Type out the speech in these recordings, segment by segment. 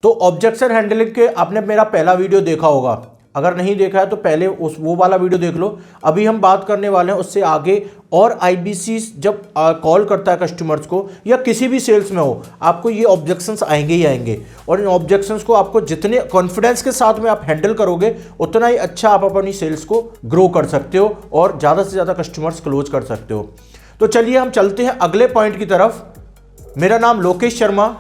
तो objection handling के आपने मेरा पहला वीडियो देखा होगा, अगर नहीं देखा है तो पहले वो वाला वीडियो देख लो। अभी हम बात करने वाले हैं उससे आगे। और आईबीसी जब कॉल करता है कस्टमर्स को या किसी भी सेल्स में हो, आपको ये ऑब्जेक्शंस आएंगे ही आएंगे। और इन ऑब्जेक्शंस को आपको जितने कॉन्फिडेंस के साथ में आप हैंडल करोगे, उतना ही अच्छा आप अपनी सेल्स को ग्रो कर सकते हो और ज़्यादा से ज़्यादा कस्टमर्स क्लोज कर सकते हो। तो चलिए हम चलते हैं अगले पॉइंट की तरफ। मेरा नाम लोकेश शर्मा,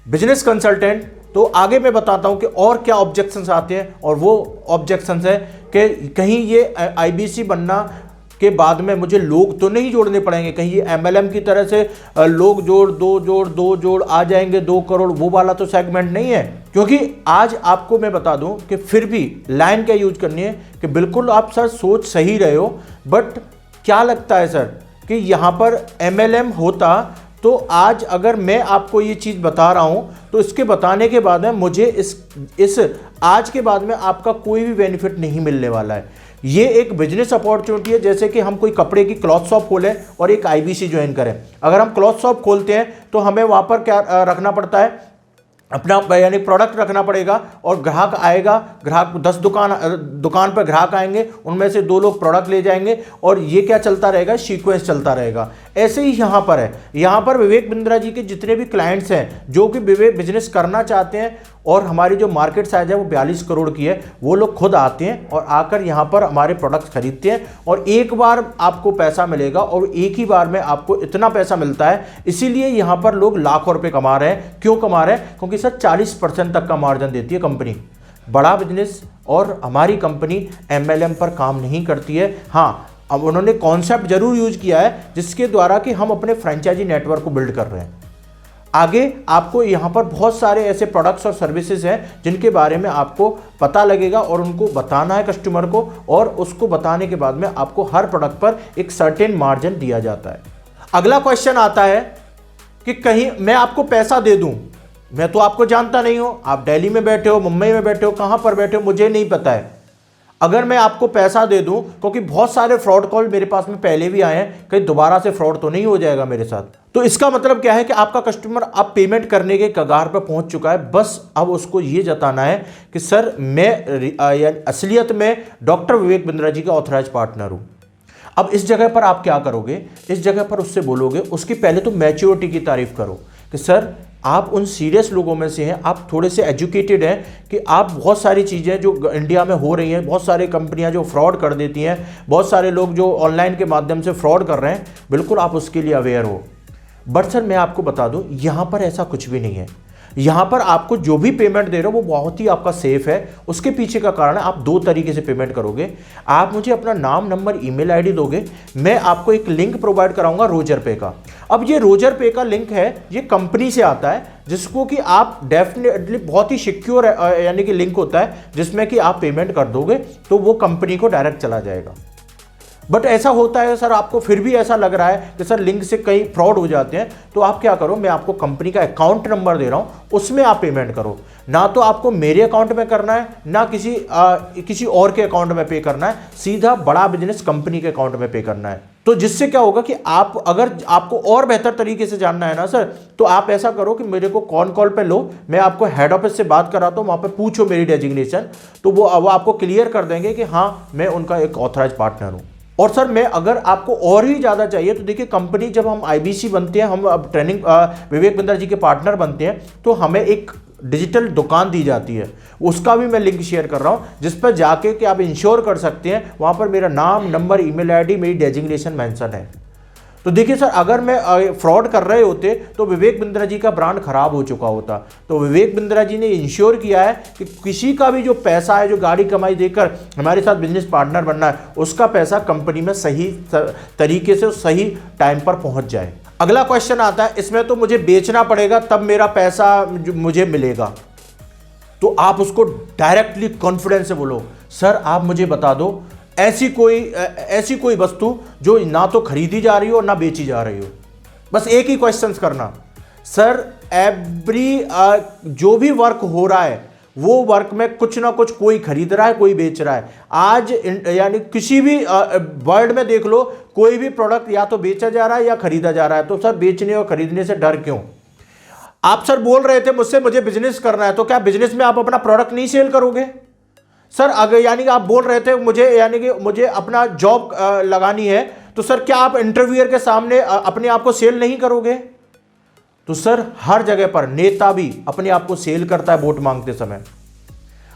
बिजनेस कंसल्टेंट। तो आगे मैं बताता हूं कि और क्या ऑब्जेक्शंस आते हैं, और वो ऑब्जेक्शंस है कि कहीं ये आईबीसी बनना के बाद में मुझे लोग तो नहीं जोड़ने पड़ेंगे, कहीं ये एमएलएम की तरह से लोग दो जोड़ आ जाएंगे 2 करोड़, वो वाला तो सेगमेंट नहीं है। क्योंकि आज आपको मैं बता दूं कि फिर भी लाइन क्या यूज करनी है कि बिल्कुल आप सर सोच सही रहे हो, बट क्या लगता है सर कि यहां पर एमएलएम होता तो आज अगर मैं आपको ये चीज़ बता रहा हूं तो इसके बताने के बाद में मुझे इस आज के बाद में आपका कोई भी बेनिफिट नहीं मिलने वाला है। ये एक बिजनेस अपॉर्चुनिटी है, जैसे कि हम कोई कपड़े की क्लॉथ शॉप खोलें और एक आईबीसी ज्वाइन करें। अगर हम क्लॉथ शॉप खोलते हैं तो हमें वहाँ पर क्या रखना पड़ता है, अपना यानी प्रोडक्ट रखना पड़ेगा, और ग्राहक आएगा, ग्राहक 10 दुकान पर ग्राहक आएंगे, उनमें से 2 लोग प्रोडक्ट ले जाएंगे, और ये क्या चलता रहेगा, सीक्वेंस चलता रहेगा। ऐसे ही यहाँ पर है। यहाँ पर विवेक बिंद्रा जी के जितने भी क्लाइंट्स हैं जो कि विवेक बिजनेस करना चाहते हैं, और हमारी जो मार्केट साइज है वो 42 करोड़ की है, वो लोग खुद आते हैं और आकर यहाँ पर हमारे प्रोडक्ट्स खरीदते हैं, और एक बार आपको पैसा मिलेगा और एक ही बार में आपको इतना पैसा मिलता है। इसीलिए यहाँ पर लोग लाखों रुपए कमा रहे हैं। क्यों कमा रहे हैं? क्योंकि सर 40% तक का मार्जिन देती है कंपनी। बड़ा बिजनेस और हमारी कंपनी एमएलएम पर काम नहीं करती है। हाँ, अब उन्होंने कॉन्सेप्ट जरूर यूज किया है जिसके द्वारा कि हम अपने फ्रेंचाइजी नेटवर्क को बिल्ड कर रहे हैं। आगे आपको यहाँ पर बहुत सारे ऐसे प्रोडक्ट्स और सर्विसेज हैं जिनके बारे में आपको पता लगेगा, और उनको बताना है कस्टमर को, और उसको बताने के बाद में आपको हर प्रोडक्ट पर एक सर्टेन मार्जिन दिया जाता है। अगला क्वेश्चन आता है कि कहीं मैं आपको पैसा दे दूं, मैं तो आपको जानता नहीं हूं, आप दिल्ली में बैठे हो, मुंबई में बैठे हो, कहां पर बैठे हो मुझे नहीं पता है। अगर मैं आपको पैसा दे दूं, क्योंकि बहुत सारे फ्रॉड कॉल मेरे पास में पहले भी आए हैं, कहीं दोबारा से फ्रॉड तो नहीं हो जाएगा मेरे साथ। तो इसका मतलब क्या है कि आपका कस्टमर अब पेमेंट करने के कगार पर पहुंच चुका है, बस अब उसको ये जताना है कि सर मैं असलियत में डॉक्टर विवेक बिंद्रा जी का ऑथराइज पार्टनर हूं। अब इस जगह पर आप क्या करोगे, इस जगह पर उससे बोलोगे, उसकी पहले तो मैच्योरिटी की तारीफ करो कि सर आप उन सीरियस लोगों में से हैं, आप थोड़े से एजुकेटेड हैं कि आप बहुत सारी चीज़ें जो इंडिया में हो रही हैं, बहुत सारी कंपनियां जो फ्रॉड कर देती हैं, बहुत सारे लोग जो ऑनलाइन के माध्यम से फ्रॉड कर रहे हैं, बिल्कुल आप उसके लिए अवेयर हो। बट सर मैं आपको बता दूं, यहाँ पर ऐसा कुछ भी नहीं है। यहाँ पर आपको जो भी पेमेंट दे रहे हो वो बहुत ही आपका सेफ है। उसके पीछे का कारण है आप 2 तरीके से पेमेंट करोगे। आप मुझे अपना नाम, नंबर, ईमेल आईडी दोगे, मैं आपको एक लिंक प्रोवाइड कराऊंगा रोजर पे का। अब ये रोजर पे का लिंक है, ये कंपनी से आता है, जिसको कि आप डेफिनेटली बहुत ही सिक्योर यानी कि लिंक होता है, जिसमें कि आप पेमेंट कर दोगे तो वो कंपनी को डायरेक्ट चला जाएगा। बट ऐसा होता है सर, आपको फिर भी ऐसा लग रहा है कि सर लिंक से कई फ्रॉड हो जाते हैं, तो आप क्या करो, मैं आपको कंपनी का अकाउंट नंबर दे रहा हूं, उसमें आप पेमेंट करो। ना तो आपको मेरे अकाउंट में करना है, ना किसी और के अकाउंट में पे करना है, सीधा बड़ा बिजनेस कंपनी के अकाउंट में पे करना है। तो जिससे क्या होगा कि आप, अगर आपको और बेहतर तरीके से जानना है ना सर, तो आप ऐसा करो कि मेरे को कॉल पे लो, मैं आपको हेड ऑफिस से बात कराता हूं, वहां पे पूछो मेरी डेजिग्नेशन, तो वो आपको क्लियर कर देंगे कि हाँ मैं उनका एक ऑथराइज पार्टनर हूं। और सर मैं अगर आपको और भी ज़्यादा चाहिए तो देखिए, कंपनी जब हम आईबीसी बनते हैं, हम अब ट्रेनिंग विवेक बिंद्रा जी के पार्टनर बनते हैं, तो हमें एक डिजिटल दुकान दी जाती है, उसका भी मैं लिंक शेयर कर रहा हूं, जिस पर जाके कि आप इंश्योर कर सकते हैं, वहां पर मेरा नाम, नंबर, ईमेल आईडी, मेरी डेजिग्नेशन मेंशन है। तो देखिए सर, अगर मैं फ्रॉड कर रहे होते तो विवेक बिंद्रा जी का ब्रांड खराब हो चुका होता। तो विवेक बिंद्रा जी ने इंश्योर किया है कि किसी का भी जो पैसा है, जो गाड़ी कमाई देकर हमारे साथ बिजनेस पार्टनर बनना है, उसका पैसा कंपनी में सही तरीके से सही टाइम पर पहुंच जाए। अगला क्वेश्चन आता है, इसमें तो मुझे बेचना पड़ेगा तब मेरा पैसा मुझे मिलेगा। तो आप उसको डायरेक्टली कॉन्फिडेंस से बोलो, सर आप मुझे बता दो ऐसी कोई वस्तु जो ना तो खरीदी जा रही हो ना बेची जा रही हो। बस एक ही क्वेश्चन करना, सर जो भी वर्क हो रहा है वो वर्क में कुछ ना कुछ कोई खरीद रहा है, कोई बेच रहा है। आज यानी किसी भी वर्ल्ड में देख लो, कोई भी प्रोडक्ट या तो बेचा जा रहा है या खरीदा जा रहा है। तो सर बेचने और खरीदने से डर क्यों? आप सर बोल रहे थे मुझसे मुझे बिजनेस करना है, तो क्या बिजनेस में आप अपना प्रोडक्ट नहीं सेल करोगे सर? अगर यानी कि आप बोल रहे थे मुझे यानी कि मुझे अपना जॉब लगानी है, तो सर क्या आप इंटरव्यूअर के सामने अपने आप को सेल नहीं करोगे? तो सर हर जगह पर नेता भी अपने आप को सेल करता है वोट मांगते समय,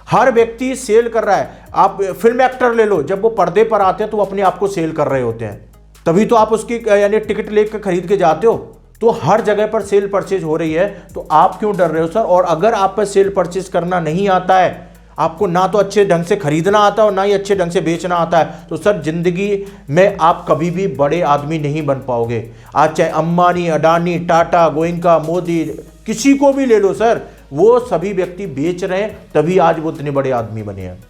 हर व्यक्ति सेल कर रहा है। आप फिल्म एक्टर ले लो, जब वो पर्दे पर आते हैं तो वो अपने आप को सेल कर रहे होते हैं, तभी तो आप उसकी यानी टिकट लेकर खरीद के जाते हो। तो हर जगह पर सेल परचेज हो रही है, तो आप क्यों डर रहे हो सर? और अगर आप पर सेल परचेज करना नहीं आता है, आपको ना तो अच्छे ढंग से खरीदना आता है और ना ही अच्छे ढंग से बेचना आता है, तो सर जिंदगी में आप कभी भी बड़े आदमी नहीं बन पाओगे। आज चाहे अंबानी, अडानी, टाटा, गोइंका, मोदी, किसी को भी ले लो सर, वो सभी व्यक्ति बेच रहे हैं, तभी आज वो इतने बड़े आदमी बने हैं।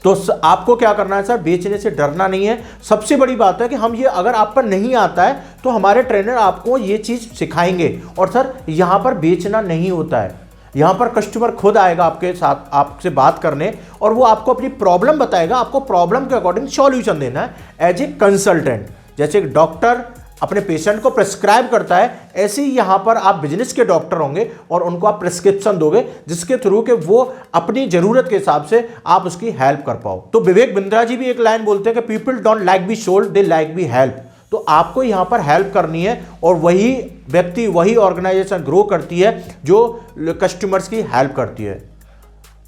तो आपको क्या करना है सर? बेचने से डरना नहीं है। सबसे बड़ी बात है कि हम ये अगर आप पर नहीं आता है तो हमारे ट्रेनर आपको ये चीज़ सिखाएंगे। और सर यहाँ पर बेचना नहीं होता है, यहाँ पर कस्टमर खुद आएगा आपके साथ, आपसे बात करने, और वो आपको अपनी प्रॉब्लम बताएगा, आपको प्रॉब्लम के अकॉर्डिंग सॉल्यूशन देना है एज ए कंसल्टेंट। जैसे एक डॉक्टर अपने पेशेंट को प्रिस्क्राइब करता है, ऐसे ही यहाँ पर आप बिजनेस के डॉक्टर होंगे और उनको आप प्रिस्क्रिप्शन दोगे, जिसके थ्रू के वो अपनी जरूरत के हिसाब से आप उसकी हेल्प कर पाओ। तो विवेक बिंद्रा जी भी एक लाइन बोलते हैं कि people don't like be sold, they like B help. तो आपको यहाँ पर हेल्प करनी है, और वही व्यक्ति, वही ऑर्गेनाइजेशन ग्रो करती है जो कस्टमर्स की हेल्प करती है।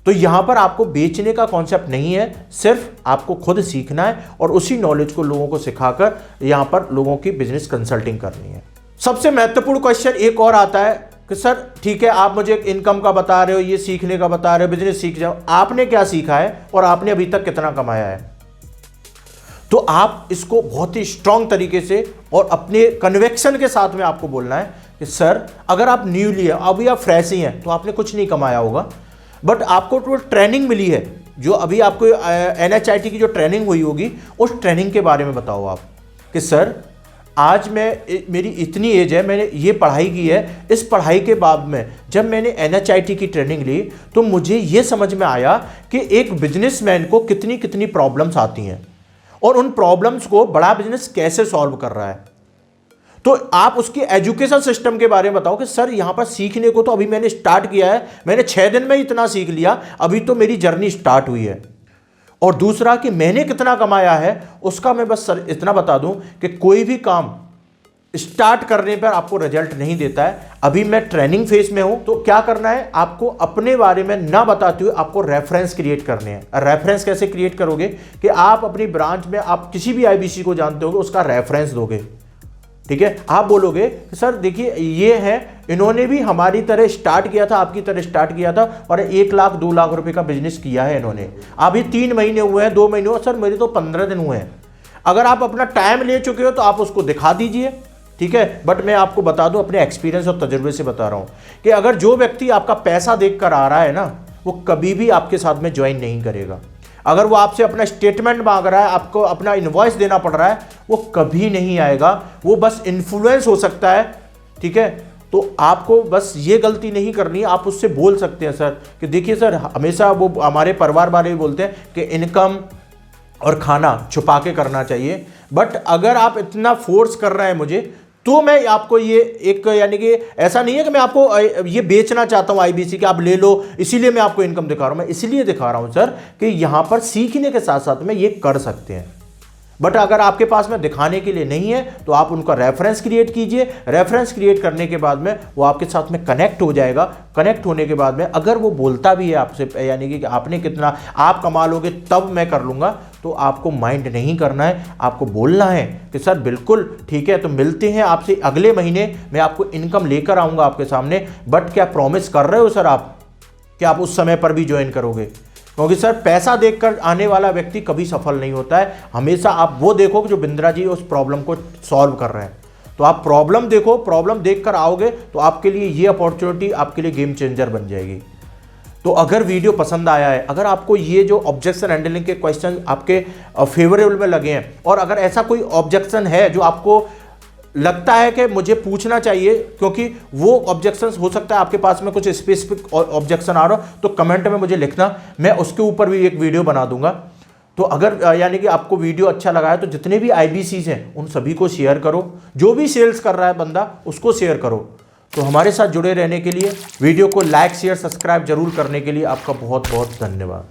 तो यहां पर आपको बेचने का कॉन्सेप्ट नहीं है, सिर्फ आपको खुद सीखना है और उसी नॉलेज को लोगों को सिखाकर यहां पर लोगों की बिजनेस कंसल्टिंग करनी है। सबसे महत्वपूर्ण क्वेश्चन एक और आता है कि सर ठीक है, आप मुझे इनकम का बता रहे हो, ये सीखने का बता रहे हो, बिजनेस सीख जाओ, आपने क्या सीखा है और आपने अभी तक कितना कमाया है? तो आप इसको बहुत ही स्ट्रांग तरीके से और अपने कन्विक्शन के साथ में आपको बोलना है कि सर अगर आप न्यूली है, अभी आप फ्रेश ही हैं, तो आपने कुछ नहीं कमाया होगा, बट आपको तो ट्रेनिंग मिली है, जो अभी आपको NHIT की जो ट्रेनिंग हुई होगी, उस ट्रेनिंग के बारे में बताओ आप कि सर आज मेरी इतनी एज है, मैंने ये पढ़ाई की है, इस पढ़ाई के बाद में जब मैंने NHIT की ट्रेनिंग ली तो मुझे ये समझ में आया कि एक बिजनेसमैन को कितनी कितनी प्रॉब्लम्स आती हैं और उन प्रॉब्लम्स को बड़ा बिजनेस कैसे सॉल्व कर रहा है। तो आप उसकी एजुकेशन सिस्टम के बारे में बताओ कि सर यहां पर सीखने को तो अभी मैंने स्टार्ट किया है, मैंने 6 दिन में इतना सीख लिया, अभी तो मेरी जर्नी स्टार्ट हुई है। और दूसरा कि मैंने कितना कमाया है, उसका मैं बस सर इतना बता दूं कि कोई भी काम स्टार्ट करने पर आपको रिजल्ट नहीं देता है। अभी मैं ट्रेनिंग फेज में हूं, तो क्या करना है, आपको अपने बारे में ना बताते हुए आपको रेफरेंस क्रिएट करने हैं। रेफरेंस कैसे क्रिएट करोगे कि आप अपनी ब्रांच में आप किसी भी IBC को जानते होगे, उसका रेफरेंस दोगे, ठीक है। आप बोलोगे कि सर देखिए ये है, इन्होंने भी हमारी तरह स्टार्ट किया था, आपकी तरह स्टार्ट किया था, और 1 लाख 2 लाख रुपए का बिजनेस किया है इन्होंने, अभी 3 महीने हुए हैं, 2 महीने हुए, सर मेरे तो 15 दिन हुए हैं। अगर आप अपना टाइम ले चुके हो तो आप उसको दिखा दीजिए, ठीक है। बट मैं आपको बता दूं, अपने एक्सपीरियंस और तजुर्बे से बता रहा हूं कि अगर जो व्यक्ति आपका पैसा देखकर आ रहा है ना, वो कभी भी आपके साथ में ज्वाइन नहीं करेगा। अगर वो आपसे अपना स्टेटमेंट मांग रहा है, आपको अपना इनवॉइस देना पड़ रहा है, वो कभी नहीं आएगा, वो बस इन्फ्लुएंस हो सकता है, ठीक है। तो आपको बस ये गलती नहीं करनी है, आप उससे बोल सकते हैं सर कि देखिए सर, हमेशा वो हमारे परिवार वाले भी बोलते हैं कि इनकम और खाना छुपा के करना चाहिए, बट अगर आप इतना फोर्स कर रहे हैं मुझे, तो मैं आपको ये एक यानी कि ऐसा नहीं है कि मैं आपको ये बेचना चाहता हूं IBC कि आप ले लो, इसीलिए मैं आपको इनकम दिखा रहा हूं। मैं इसलिए दिखा रहा हूं सर कि यहां पर सीखने के साथ साथ में ये कर सकते हैं। बट अगर आपके पास में दिखाने के लिए नहीं है तो आप उनका रेफरेंस क्रिएट कीजिए। रेफरेंस क्रिएट करने के बाद में वो आपके साथ में कनेक्ट हो जाएगा। कनेक्ट होने के बाद में अगर वो बोलता भी है आपसे, यानी कि आपने कितना आप कमा लोगे तब मैं कर लूँगा, तो आपको माइंड नहीं करना है, आपको बोलना है कि सर बिल्कुल ठीक है, तो मिलते हैं आपसे अगले महीने, मैं आपको इनकम लेकर आऊँगा आपके सामने। बट क्या प्रॉमिस कर रहे हो सर आप कि आप उस समय पर भी ज्वाइन करोगे? क्योंकि सर पैसा देखकर आने वाला व्यक्ति कभी सफल नहीं होता है। हमेशा आप वो देखो कि जो बिंद्रा जी उस प्रॉब्लम को सॉल्व कर रहे हैं, तो आप प्रॉब्लम देखो, प्रॉब्लम देखकर आओगे तो आपके लिए ये अपॉर्चुनिटी आपके लिए गेम चेंजर बन जाएगी। तो अगर वीडियो पसंद आया है, अगर आपको ये जो ऑब्जेक्शन हैंडलिंग के क्वेश्चन आपके फेवरेबल में लगे हैं, और अगर ऐसा कोई ऑब्जेक्शन है जो आपको लगता है कि मुझे पूछना चाहिए, क्योंकि वो ऑब्जेक्शंस हो सकता है आपके पास में कुछ स्पेसिफिक ऑब्जेक्शन आ रहा हो, तो कमेंट में मुझे लिखना, मैं उसके ऊपर भी एक वीडियो बना दूंगा। तो अगर यानी कि आपको वीडियो अच्छा लगा है तो जितने भी IBCs हैं उन सभी को शेयर करो, जो भी सेल्स कर रहा है बंदा उसको शेयर करो। तो हमारे साथ जुड़े रहने के लिए, वीडियो को लाइक शेयर सब्सक्राइब जरूर करने के लिए आपका बहुत बहुत धन्यवाद।